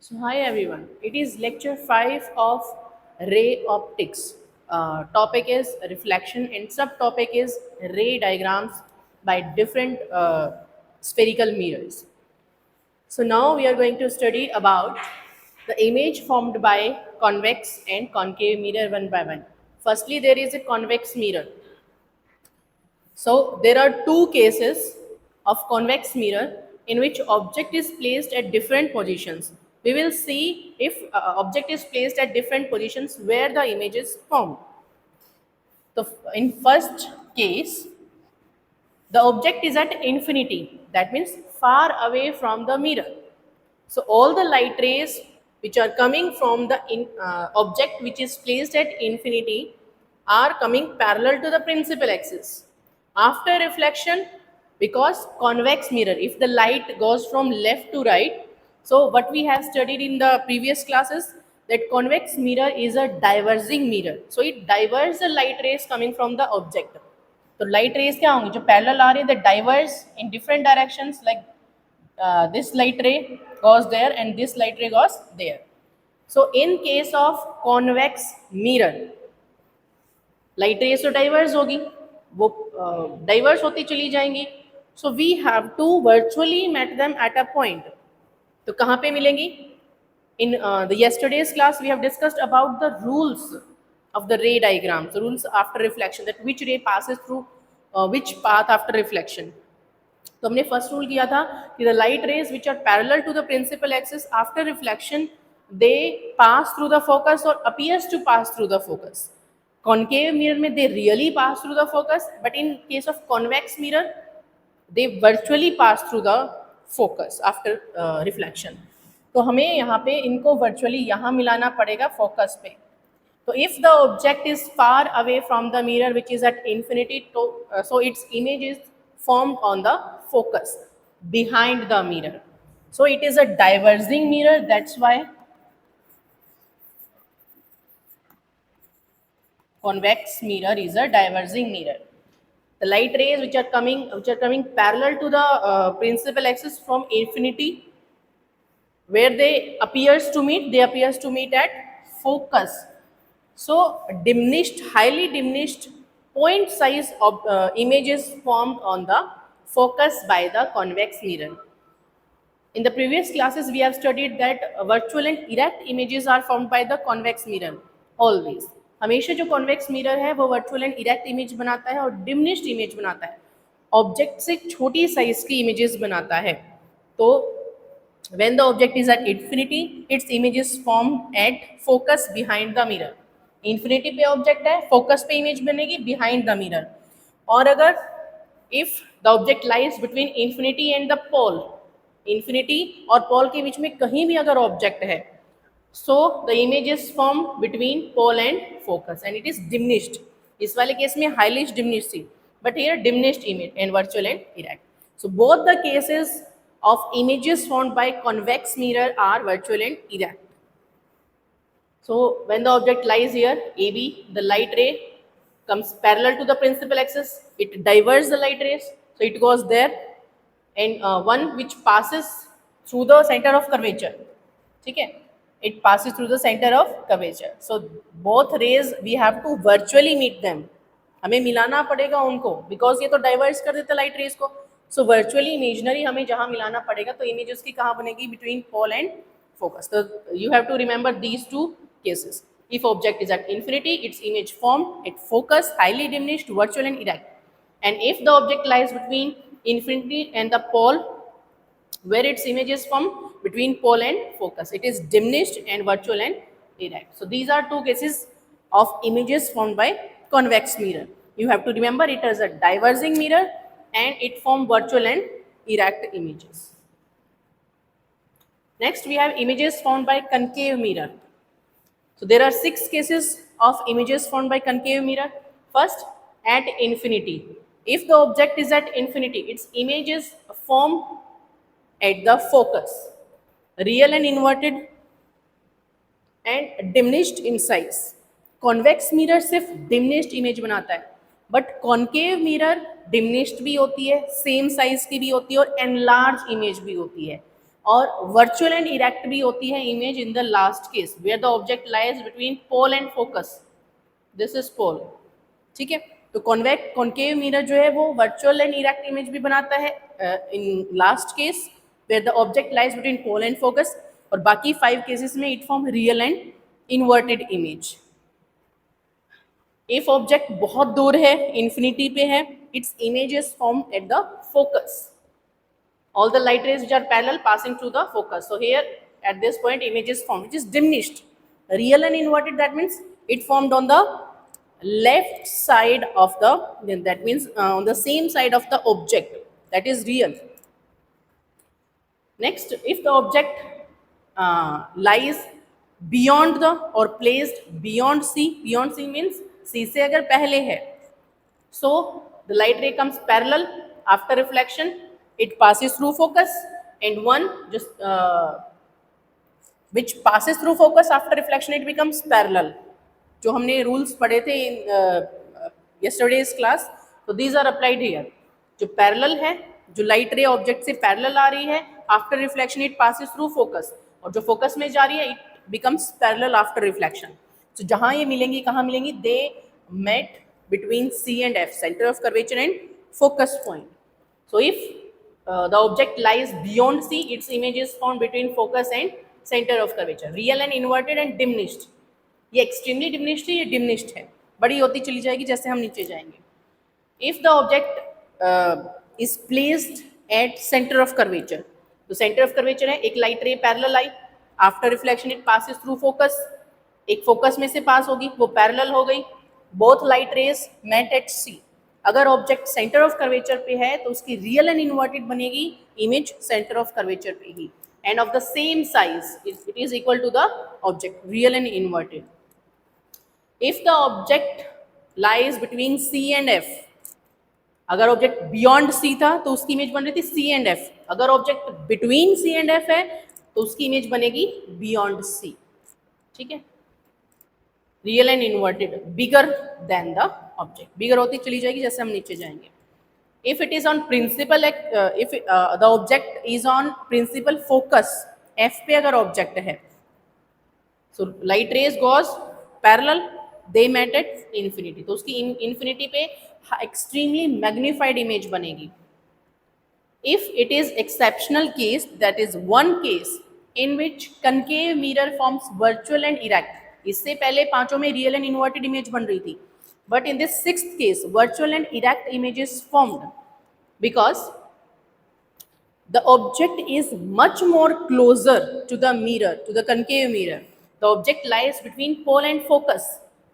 So, hi everyone. It is lecture 5 of ray optics. Topic is reflection and subtopic is ray diagrams by different spherical mirrors. So, now we are going to study about the image formed by convex and concave mirror one by one. Firstly, there is a convex mirror. So there are two cases of convex mirror in which object is placed at different positions. We will see if object is placed at different positions where the image is formed. So in first case, the object is at infinity. That means far away from the mirror. So all the light rays which are coming from the object which is placed at infinity are coming parallel to the principal axis. After reflection, because convex mirror, if the light goes from left to right, so what we have studied in the previous classes, that convex mirror is a diverging mirror. So it diverges the light rays coming from the object. तो light rays क्या होंगी जो parallel आ रही है that diverse in different directions like this light ray goes there and this light ray goes there. So in case of convex mirror, light rays तो diverge होगी, वो diverge होती चली जाएंगी. So we have to virtually meet them at a point. तो कहाँ पे मिलेंगी? In the yesterday's class, we have discussed about the rules of the ray diagrams, the rules after reflection, that which ray passes through which path after reflection. तो हमने first rule किया था कि the light rays which are parallel to the principal axis after reflection they pass through the focus और appears to pass through the focus. Concave mirror में they really pass through the focus, but in case of convex mirror they virtually pass through the focus after reflection. तो हमें यहाँ पे इनको virtually यहाँ मिलाना पड़ेगा फोकस पे. So if the object is far away from the mirror which is at infinity, so its image is formed on the focus behind the mirror. So it is a diverging mirror, that's why convex mirror is a diverging mirror. The light rays which are coming parallel to the principal axis from infinity, where they appears to meet at focus. So diminished, highly diminished point size of images formed on the focus by the convex mirror. In the previous classes, we have studied that virtual and erect images are formed by the convex mirror always. हमेशा जो convex mirror है वो virtual and erect image बनाता है और diminished image बनाता है. Object से छोटी size की images बनाता है. तो when the object is at infinity, its image is formed at focus behind the mirror. Infinity पे object है, focus पे image बनेगी behind the mirror. और अगर if the object lies between infinity and the pole, infinity और pole के बीच में कहीं भी अगर object है, so the image is formed between pole and focus and it is diminished. इस वाले केस में highly diminished थी, but here diminished image and virtual and erect. So both the cases of images formed by convex mirror are virtual and erect. So when the object lies here, AB, the light ray comes parallel to the principal axis, it diverges the light rays, so it goes there, and one which passes through the center of curvature, okay? It passes through the center of curvature. So both rays we have to virtually meet them. हमें मिलाना पड़ेगा उनको, because ये तो diverge कर देते light rays को. So virtually imaginary हमें जहाँ मिलाना पड़ेगा, तो image उसकी कहाँ बनेगी? Between pole and focus. So you have to remember these two cases. If object is at infinity, its image formed at focus, highly diminished, virtual and erect. And if the object lies between infinity and the pole, where its image is formed between pole and focus, it is diminished and virtual and erect. So these are two cases of images formed by convex mirror. You have to remember it as a diverging mirror and it forms virtual and erect images. Next we have images formed by concave mirror. So there are 6 cases of images formed by concave mirror. First, at infinity. If the object is at infinity, its image is formed at the focus, real and inverted and diminished in size. Convex mirror सिर्फ diminished image बनाता है, but concave mirror diminished भी होती है, same size की भी होती है और enlarged image भी होती है. और वर्चुअल एंड इरेक्ट भी होती है image in the last case where the object lies between pole and focus, this is pole, ठीक है। तो कॉन्वेक्स कॉन्केव मिरर जो है वो वर्चुअल एंड इरेक्ट इमेज भी बनाता है in last case where the object lies between pole and focus, और बाकी 5 केसेस में it form real and inverted image. If object बहुत दूर है, इन्फिनिटी पे है, it's image is formed at the focus, all the light rays which are parallel passing through the focus. So here at this point image is formed, which is diminished. Real and inverted, that means it formed on the left side of the, that means on the same side of the object, that is real. Next, if the object lies beyond the or placed beyond C, beyond C means C से अगर पहले है, so the light ray comes parallel after reflection, it passes through focus, and one just which passes through focus after reflection it becomes parallel. जो हमने rules पढ़े थे in yesterday's class, so these are applied here. जो parallel है, जो light ray object से parallel आ रही है, after reflection it passes through focus, और जो focus में जा रही है it becomes parallel after reflection. So जहाँ ये मिलेंगी, कहाँ मिलेंगी? They met between C and F, center of curvature and focus point. So if the object lies beyond C, its image is found between focus and center of curvature. Real and inverted and diminished. ये extremely diminished है, ये diminished है, बड़ी होती चली जाएगी जैसे हम नीचे जाएंगे. If the object is placed at center of curvature, तो center of curvature है, एक light ray parallel I, after reflection it passes through focus, एक focus में से pass होगी, वो parallel हो गई, both light rays met at C. अगर ऑब्जेक्ट सेंटर ऑफ कर्वेचर पे है तो उसकी रियल एंड इन्वर्टेड बनेगी इमेज सेंटर ऑफ कर्वेचर पे ही, and of the same size, it is equal to the object real and inverted. If the object lies between C and F, अगर object beyond C था तो उसकी image बन रही थी C एंड F, अगर object between C and F है तो उसकी इमेज बनेगी बियॉन्ड C, ठीक है. Real and inverted bigger than the object, bigger होती चली जाएगी जैसे हम नीचे जाएंगे. If it is on principal, if the object is on principal focus, F पे अगर ऑब्जेक्ट है, so light rays goes parallel, they met at infinity, तो उसकी इन्फिनिटी पे एक्सट्रीमली मैग्नीफाइड इमेज बनेगी. If it is exceptional case, that is one case in which concave mirror forms virtual and erect. इससे पहले पांचों में real and inverted image बन रही थी, but in this sixth case virtual and erect image is formed because the object is much more closer to the mirror, to the concave mirror. The object lies between pole and focus.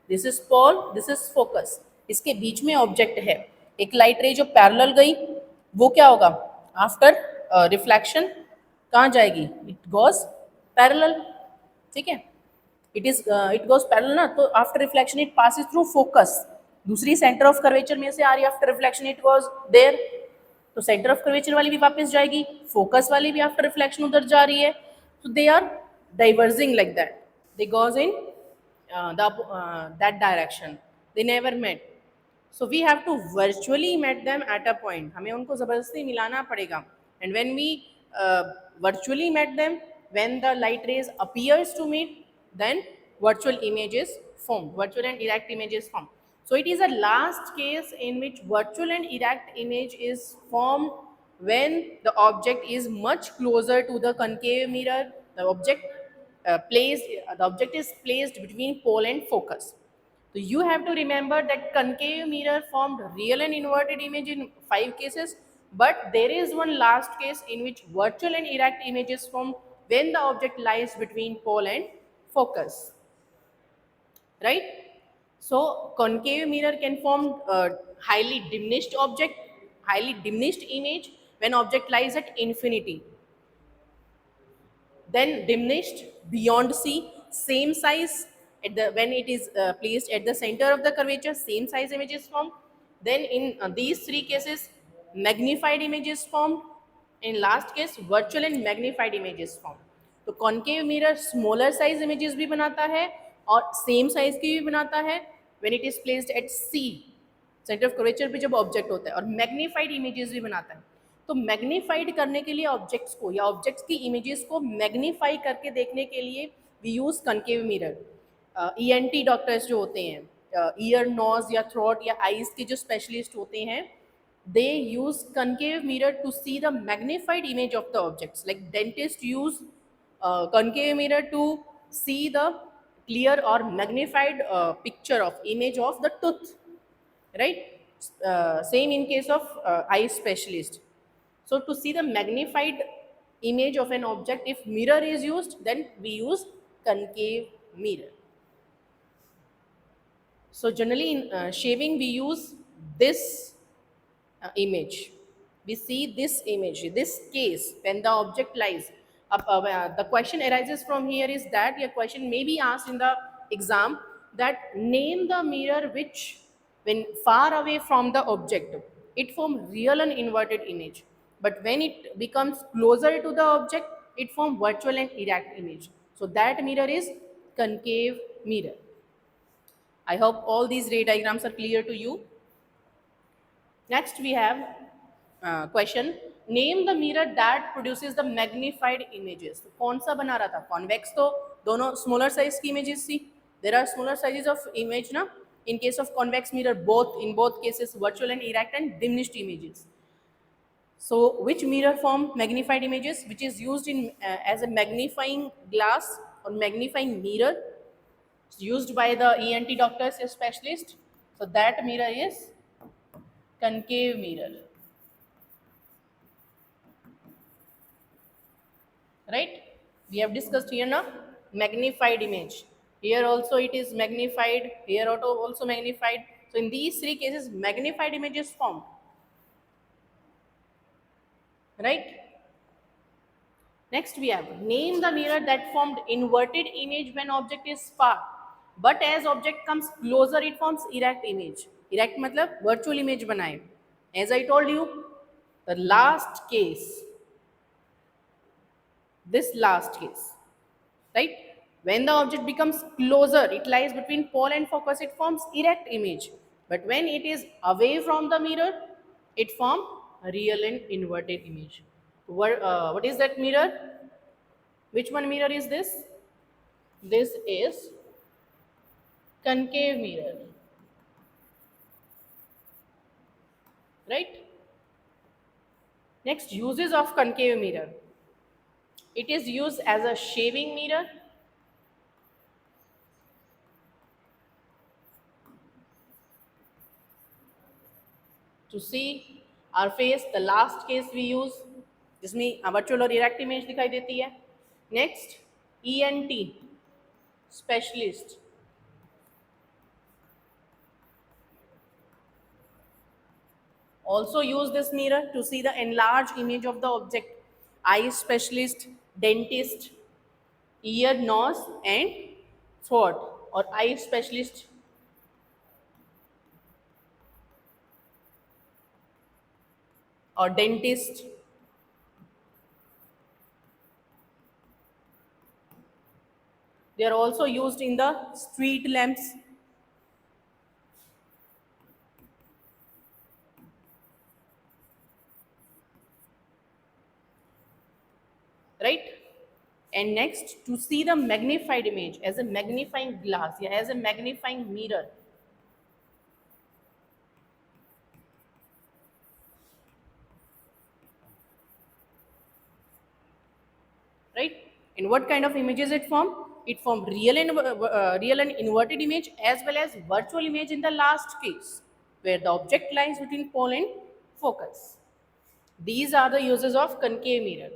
This is pole, this is focus. इसके बीच में object है. एक light रे जो parallel गई, वो क्या होगा? आफ्टर रिफ्लेक्शन कहाँ जाएगी? इट गोज पैरेलल, ठीक है. इट गोज पैरेलल ना, तो after reflection it passes through focus. दूसरी सेंटर ऑफ कर्वेचर में से आ रही है, after reflection it goes there, तो सेंटर ऑफ कर्वेचर वाली भी वापस जाएगी, फोकस वाली भी आफ्टर रिफ्लेक्शन उधर जा रही है. तो they are diverging like that, they goes in that direction, they never met. So we have to virtually met them at a point, हमें उनको ज़बरदस्ती मिलाना पड़ेगा. And when we virtually met them, when the light rays appears to meet, then virtual image is formed, virtual and erect image is formed. So it is a last case in which virtual and erect image is formed when the object is much closer to the concave mirror. The object the object is placed between pole and focus. So you have to remember that concave mirror formed real and inverted image in 5 cases, but there is one last case in which virtual and erect image is formed when the object lies between pole and focus, right? So concave mirror can form highly diminished object, highly diminished image when object lies at infinity. Then diminished beyond C, same size at the, when it is placed at the center of the curvature, same size image is formed. Then in these 3 cases magnified image is formed. In last case virtual and magnified image is formed. तो concave mirror smaller size images भी बनाता है और same size की भी बनाता है when it is placed at C, center of curvature पे जब object होता है, और magnified images भी बनाता है. तो मैग्नीफाइड करने के लिए ऑब्जेक्ट्स को या ऑब्जेक्ट्स की इमेजेस को मैग्नीफाई करके देखने के लिए we use concave mirror. ENT doctors जो होते हैं, ईयर नोज या थ्रोट या आईज के जो स्पेशलिस्ट होते हैं, they use concave mirror to see the magnified image of the objects. Like dentists use concave mirror to see the clear or magnified picture of image of the tooth, right? Same in case of eye specialist. So to see the magnified image of an object, if mirror is used, then we use concave mirror. So generally in shaving we use this image. We see this image, this case when the object lies. The question arises from here is that your question may be asked in the exam that name the mirror which when far away from the object it forms real and inverted image, but when it becomes closer to the object it forms virtual and erect image. So that mirror is concave mirror. I hope all these ray diagrams are clear to you. Next we have question, name the mirror that produces the magnified images. तो कौन सा बना रहा था? Convex तो दोनों smaller size की images थी. There are smaller sizes of image ना. In case of convex mirror, in both cases virtual and erect and diminished images. So which mirror form magnified images, which is used in as a magnifying glass or magnifying mirror? It's used by the ENT doctors as specialist. So that mirror is concave mirror. Right? We have discussed here now magnified image. Here also it is magnified, here also magnified. So in these three cases magnified image is formed. Right? Next we have name the mirror that formed inverted image when object is far, but as object comes closer it forms erect image. Erect matlab virtual image बनाए. As I told you, the last case, this last case, right? When the object becomes closer, it lies between pole and focus, it forms erect image. But when it is away from the mirror, it forms real and inverted image. What is that mirror? Which one mirror is this? This is concave mirror. Right? Next, uses of concave mirror. It is used as a shaving mirror. To see our face, the last case we use, जिसमें virtual और erect image दिखाई देती है. Next, ENT specialist. Also use this mirror to see the enlarged image of the object. Eye specialist, dentist, ear, nose and throat, or eye specialist or dentist. They are also used in the street lamps. Right? And next, to see the magnified image as a magnifying glass, yeah, as a magnifying mirror. Right? And what kind of images it form? It form real and inverted image as well as virtual image in the last case, where the object lies between pole and focus. These are the uses of concave mirror.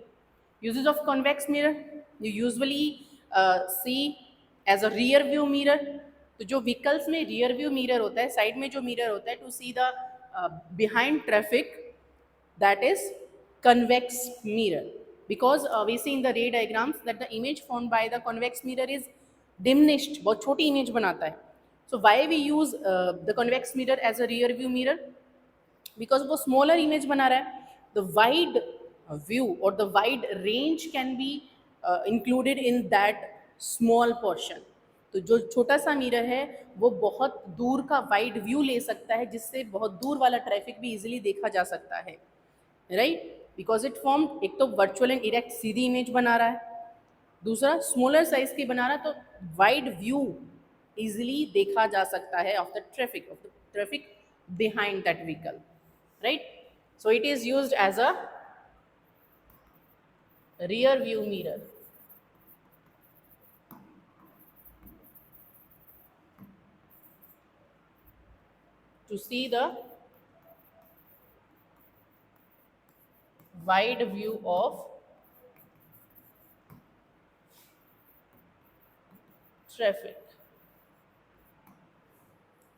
Uses of convex mirror, you usually see as a rear view mirror. तो जो vehicles में rear view mirror होता है, side में जो mirror होता है, to see the behind traffic, that is convex mirror, because we see in the ray diagrams that the image formed by the convex mirror is diminished, बहुत छोटी image बनाता है. So why we use the convex mirror as a rear view mirror? Because वो smaller image बना रहा है. The wide view or the wide range can be included in that small portion. तो जो छोटा सा मिरर है वो बहुत दूर का वाइड व्यू ले सकता है, जिससे बहुत दूर वाला ट्रैफिक भी इजीली देखा जा सकता है. राइट? बिकॉज इट फॉर्म, एक तो virtual and erect Sidhi image बना रहा है, दूसरा स्मॉलर साइज की बना रहा है, तो वाइड व्यू इजिली देखा जा सकता है of the traffic behind that vehicle, right. So it is used as a rear view mirror. To see the wide view of traffic,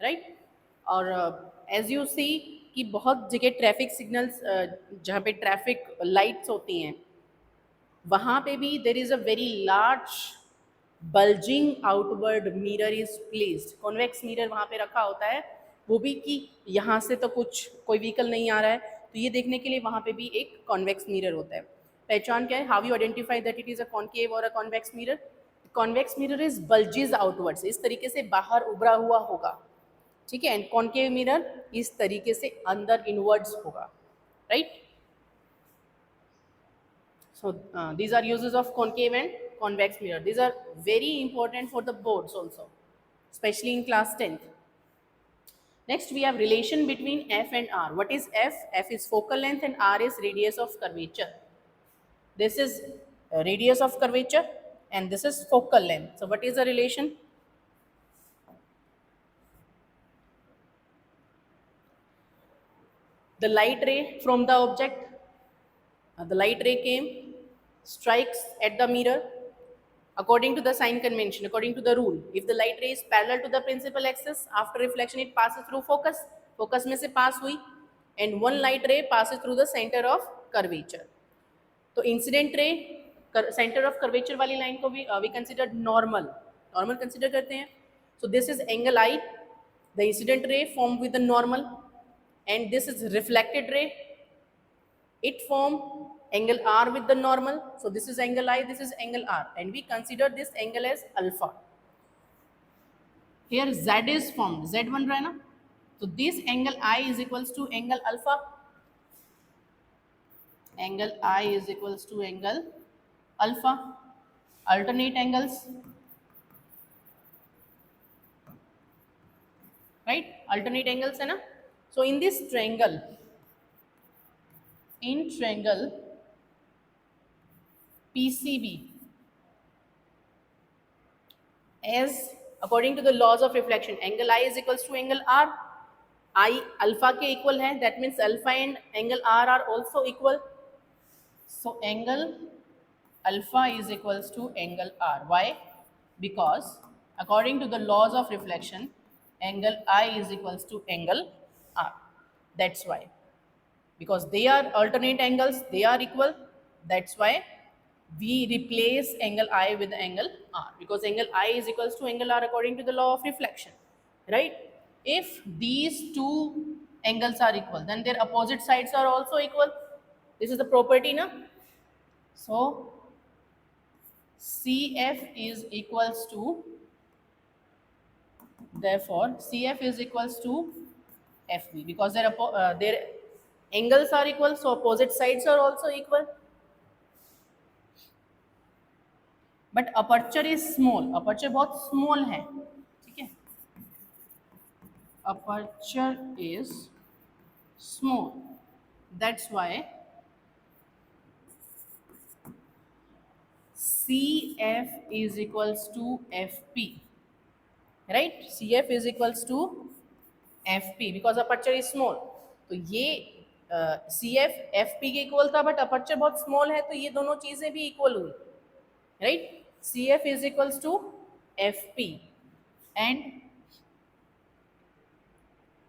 right. और एज यू सी कि बहुत जगह ट्रैफिक सिग्नल्स, जहाँ पे ट्रैफिक लाइट्स होती हैं, वहाँ पे भी there is a very large bulging outward mirror is placed, convex mirror वहाँ पे रखा होता है, वो भी कि यहाँ से तो कुछ कोई व्हीकल नहीं आ रहा है, तो ये देखने के लिए वहाँ पे भी एक कॉन्वेक्स मिरर होता है. पहचान क्या है, how you identify that it is a concave और a convex mirror. Convex mirror is bulges outwards, इस तरीके से बाहर उभरा हुआ होगा, ठीक है. एंड कॉन्केव मिरर इस तरीके से अंदर इनवर्ड्स होगा, right. So these are uses of concave and convex mirror. These are very important for the boards also, especially in class 10th. Next we have relation between F and R. What is F? F is focal length and R is radius of curvature. This is radius of curvature and this is focal length. So what is the relation? The light ray from the object, the light ray came, strikes at the mirror. According to the sign convention, according to the rule, if the light ray is parallel to the principal axis, after reflection it passes through focus, focus में से pass हुई, and one light ray passes through the center of curvature. तो incident ray centre of curvature वाली line को भी we consider normal consider करते हैं. सो this is angle I, the incident ray form with the normal, and this is reflected ray, it form angle R with the normal. So this is angle I, this is angle R, and we consider this angle as alpha. Here Z is formed, Z बन रहा है ना, so this angle I is equals to angle alpha. Angle I is equals to angle alpha. Alternate angles, right? Alternate angles है ना. So in this triangle, in triangle PCB, as according to the laws of reflection, angle I is equals to angle R. I alpha के equal है, that means alpha and angle R are also equal. So angle alpha is equals to angle R. Why? Because according to the laws of reflection, angle I is equals to angle R. That's why. Because they are alternate angles, they are equal. That's why we replace angle I with angle R, because angle I is equals to angle R according to the law of reflection, right? If these two angles are equal, then their opposite sides are also equal. This is the property, na? So CF is equals to, therefore CF is equals to FB, because their angles are equal, so opposite sides are also equal. But aperture is small, aperture बहुत small है, ठीक है. Aperture is small, that's why CF is equals to FP, right? CF is equals to FP because aperture is small. तो ये CF FP के equal था, but aperture बहुत small है, तो ये दोनों चीजें भी इक्वल हुई, right? CF is equals to FP, and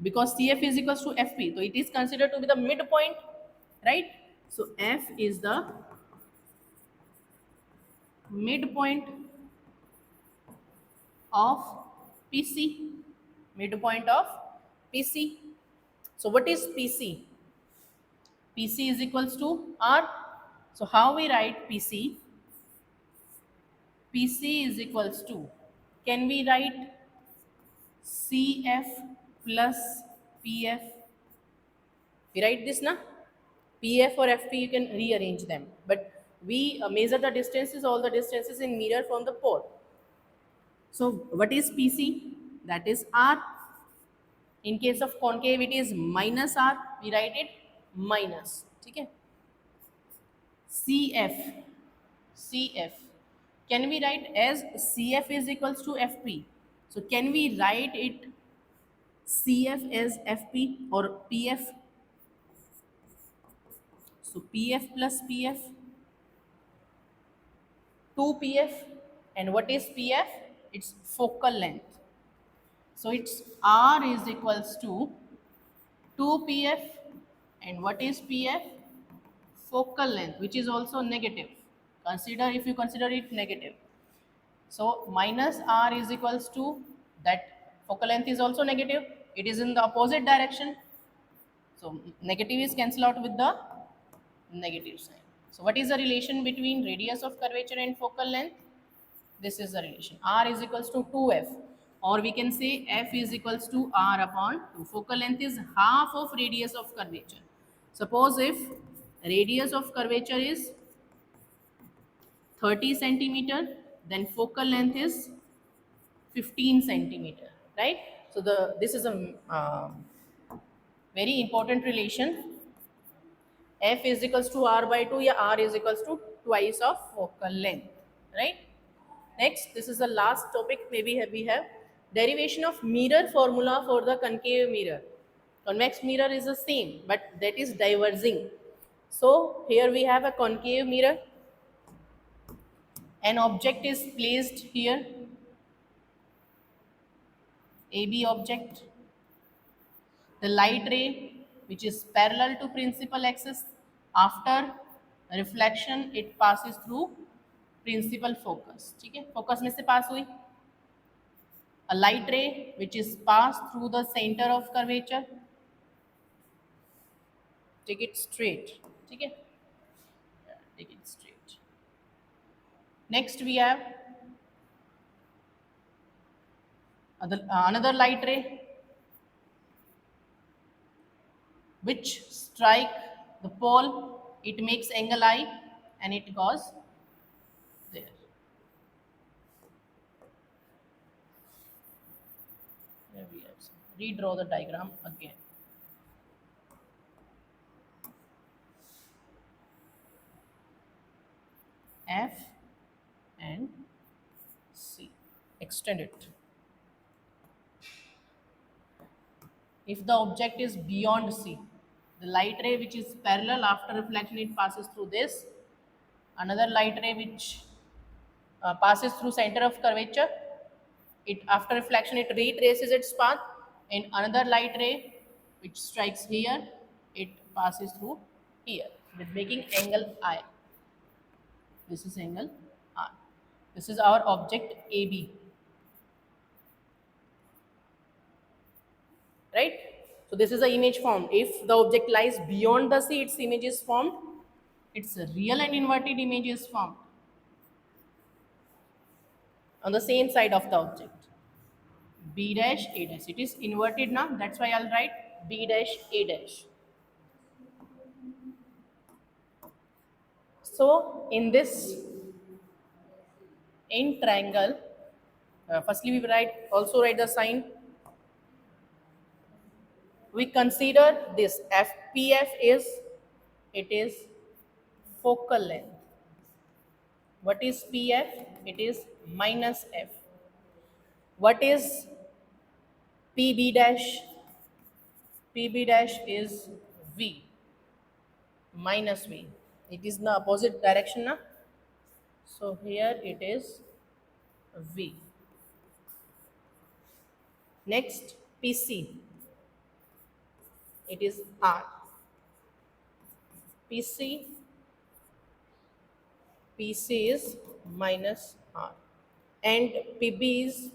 because CF is equals to FP, so it is considered to be the midpoint, right? So F is the midpoint of PC, midpoint of PC. So what is PC? PC is equals to R. So how we write PC? PC is equals to, can we write CF plus PF? We write this na? PF or FP, you can rearrange them. But we measure the distances, all the distances in mirror from the pole. So what is PC? That is R. In case of concave, it is minus R. We write it minus. Okay. CF. CF. Can we write as CF is equals to FP? So can we write it CF as FP or PF? So PF plus PF, 2PF. And what is PF? It's focal length. So it's R is equals to 2PF. And what is PF? Focal length, which is also negative. Consider, if you consider it negative. So minus R is equals to that focal length is also negative. It is in the opposite direction. So negative is cancelled out with the negative sign. So what is the relation between radius of curvature and focal length? This is the relation. R is equals to 2F, or we can say F is equals to R upon 2. Focal length is half of radius of curvature. Suppose if radius of curvature is 30 centimeter, then focal length is 15 centimeter, right? So this is a very important relation. F is equals to R by 2, या R is equals to twice of focal length, right? Next, this is the last topic. Maybe we have derivation of mirror formula for the concave mirror. Convex mirror is the same, but that is diverging. So here we have a concave mirror. An object is placed here, AB object. The light ray, which is parallel to principal axis, after reflection it passes through principal focus. ठीक है, focus में से पास हुई. A light ray which is passed through the center of curvature. Take it straight. ठीक है, take it straight. Next we have another light ray which strike the pole. It makes angle I and it goes there. Here we have some. Redraw the diagram again. F and C. Extend it. If the object is beyond C, the light ray which is parallel, after reflection it passes through this. Another light ray which passes through center of curvature, it after reflection it retraces its path. And another light ray which strikes here, it passes through here with making angle I. This is angle R. This is our object AB. Right? So this is the image formed. If the object lies beyond the C, its image is formed. Its real and inverted image is formed on the same side of the object. B dash A dash. It is inverted now. That's why I'll write B dash A dash. So in this, in triangle, firstly we also write the sign. We consider this FPF is, it is focal length. What is PF? It is minus F. What is PB dash? PB dash is V minus V. It is in the opposite direction now. So here it is V. Next, PC. It is R. PC is minus R. And PB is,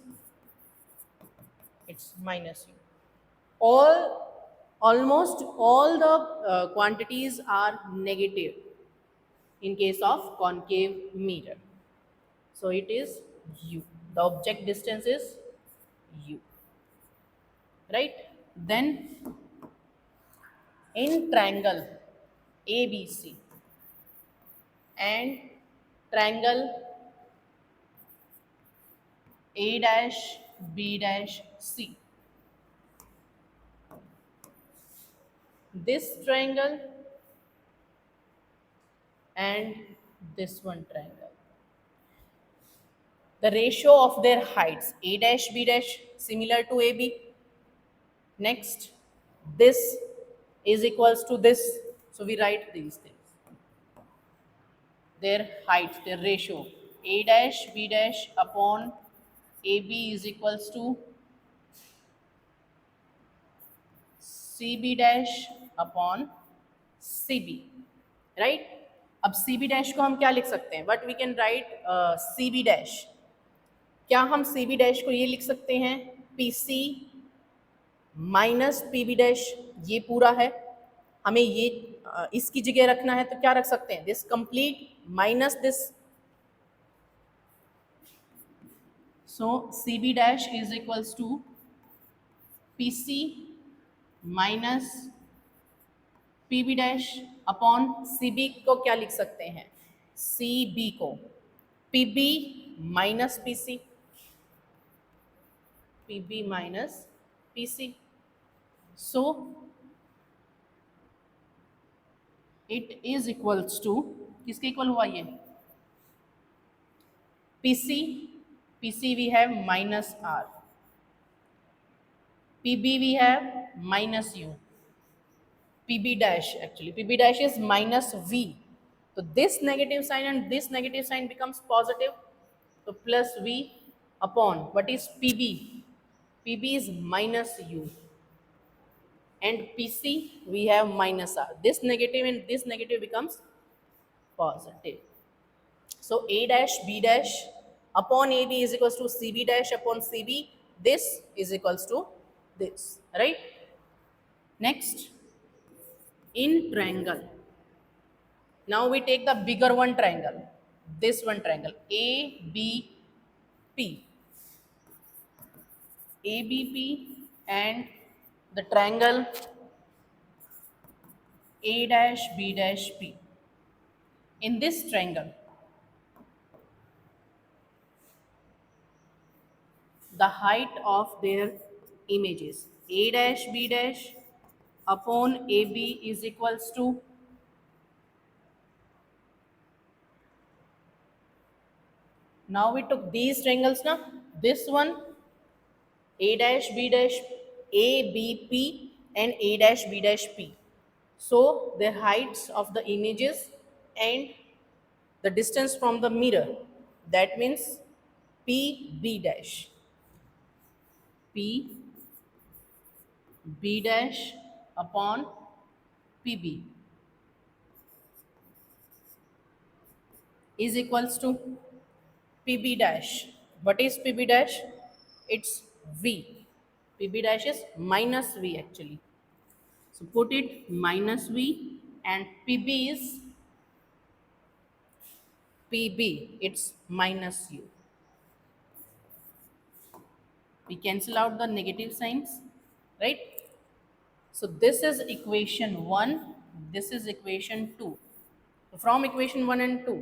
it's minus U. Almost all the quantities are negative in case of concave mirror. So it is U. The object distance is U. Right? Then in triangle, ABC and triangle A dash B dash C. This triangle and this one triangle. The ratio of their heights A dash B dash similar to AB. Next, this is equals to this. So we write these things. Their height, their ratio A dash B dash upon AB is equals to CB dash upon CB, right? अब CB dash को हम क्या लिख सकते हैं? But we can write CB dash. क्या हम CB dash को ये लिख सकते हैं PC माइनस PB dash, ये पूरा है, हमें ये इसकी जगह रखना है तो क्या रख सकते हैं? This complete minus this. So CB dash is equals to PC minus PB dash upon CB को क्या लिख सकते हैं? CB को PB minus PC, PB minus PC. So it is equals to किसके इक्वल हुआ ये? PC, PC we have minus R, PB we have minus U, PB dash, actually PB dash is minus V. So this negative sign and this negative sign becomes positive. So plus V upon what is PB? PB is minus U and PC we have minus R. This negative and this negative becomes positive. So A dash B dash upon AB is equals to CB dash upon CB. This is equals to this, right? Next, in triangle. Now we take the bigger one triangle. This one triangle ABP. ABP and the triangle A dash B dash P. In this triangle, the height of their images A dash B dash upon AB is equals to now we took these triangles now, this one A dash B dash ABP and A dash B dash P. So their heights of the images and the distance from the mirror, that means PB dash, PB dash upon PB is equals to PB dash. What is PB dash? It's V. PB dash is minus V actually. So put it minus V and PB is PB. It's minus U. We cancel out the negative signs, right? So this is equation 1, this is equation 2. So from equation 1 and 2,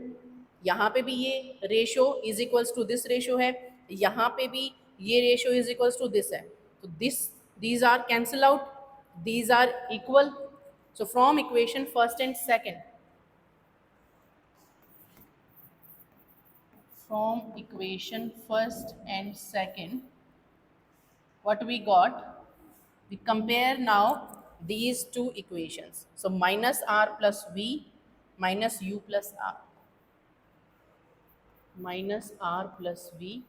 यहाँ पे भी ये ratio is equals to this ratio है, यहाँ पे भी ये ratio is equals to this है. तो these are cancel out, these are equal. So from equation first and second, from equation first and second, what we got? We compare now these two equations. So minus R plus V minus U plus R. Minus R plus V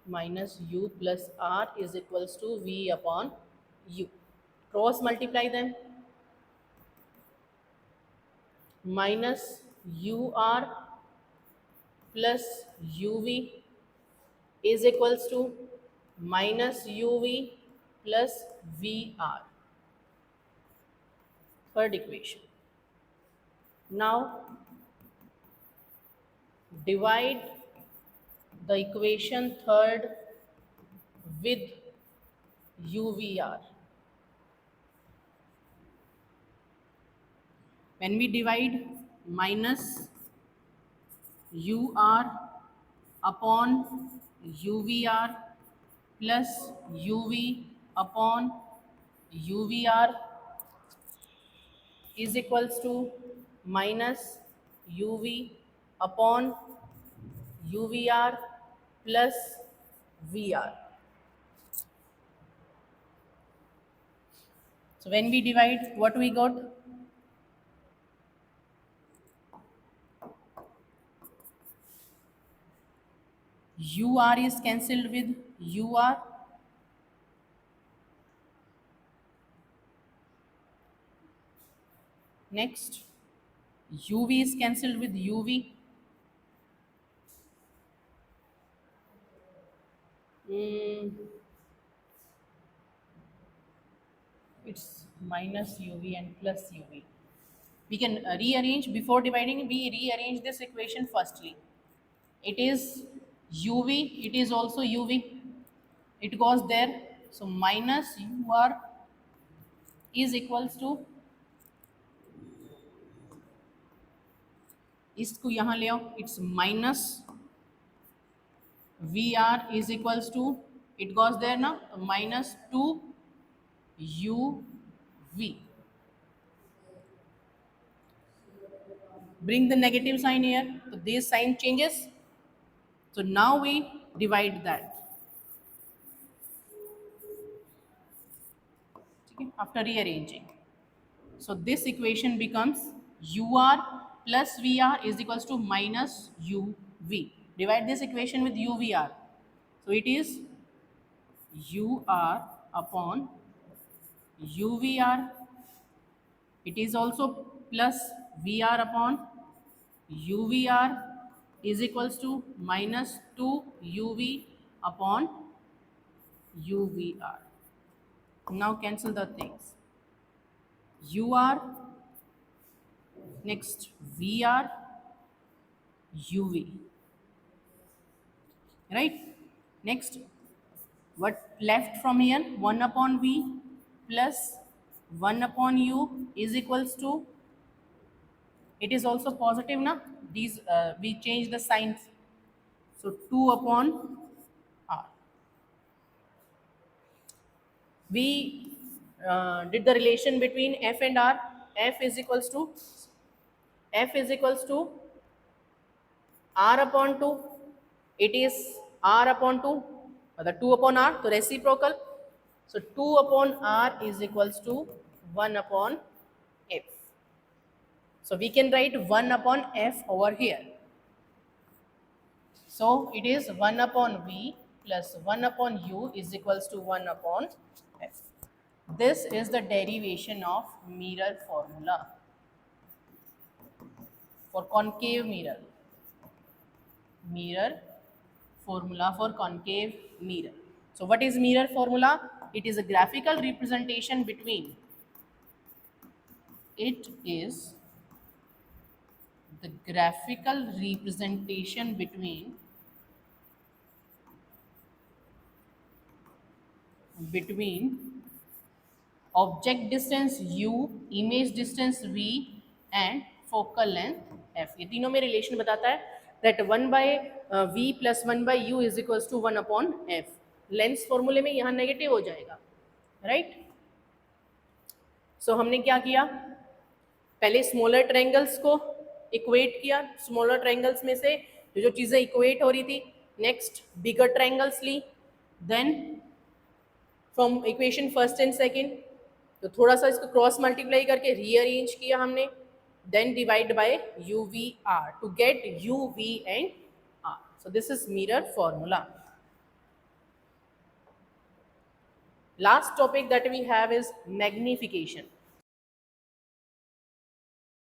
minus U plus R is equals to V upon U. Cross multiply them. Minus UR plus UV is equals to minus UV plus VR. Third equation. Now divide the equation third with UVR. when we divide minus UR upon UVR plus UV upon UVR is equals to minus UV upon UVR plus VR. So when we divide, what we got? UR is cancelled with UR. Next, UV is cancelled with UV. Mm, it's minus UV and plus UV. We can rearrange before dividing. We rearrange this equation firstly. It is UV. It is also UV. It goes there. So minus UR is equals to, इसको यहाँ ले आओ, it's minus VR is equals to, it goes there now, minus 2 UV. Bring the negative sign here, so this sign changes. So now we divide that. Okay, after rearranging. So this equation becomes UR plus VR is equals to minus UV. Divide this equation with UVR. So it is UR upon UVR. It is also plus VR upon UVR is equals to minus 2 UV upon UVR. Now cancel the things. UR, next VR, UV. Right? Next, what left from here? 1 upon V plus 1 upon U is equals to, it is also positive now. These we change the signs. So 2 upon R. We did the relation between F and R. F is equals to R upon 2. It is R upon 2, the 2 upon R, so reciprocal. So 2 upon R is equals to 1 upon F. So we can write 1 upon F over here. So it is 1 upon V plus 1 upon U is equals to 1 upon F. This is the derivation of mirror formula for concave mirror. Mirror formula for concave mirror. So what is mirror formula? It is a graphical representation between, it is the graphical representation between object distance u, image distance v and focal length f. ये तीनों में relation बताता है that 1 by v plus 1 by u is equals to 1 upon f. Lens फॉर्मूले में यहाँ negative हो जाएगा, राइट? सो हमने क्या किया, पहले स्मॉलर ट्रायंगल्स को इक्वेट किया, स्मॉलर ट्रायंगल्स में से जो चीज़ें इक्वेट हो रही थी, नेक्स्ट बिगर ट्रायंगल्स ली, then from equation first and second तो थोड़ा सा इसको क्रॉस मल्टीप्लाई करके रीअरेंज किया हमने, then divide by u v r to get u v and r. So this is mirror formula. Last topic that we have is magnification.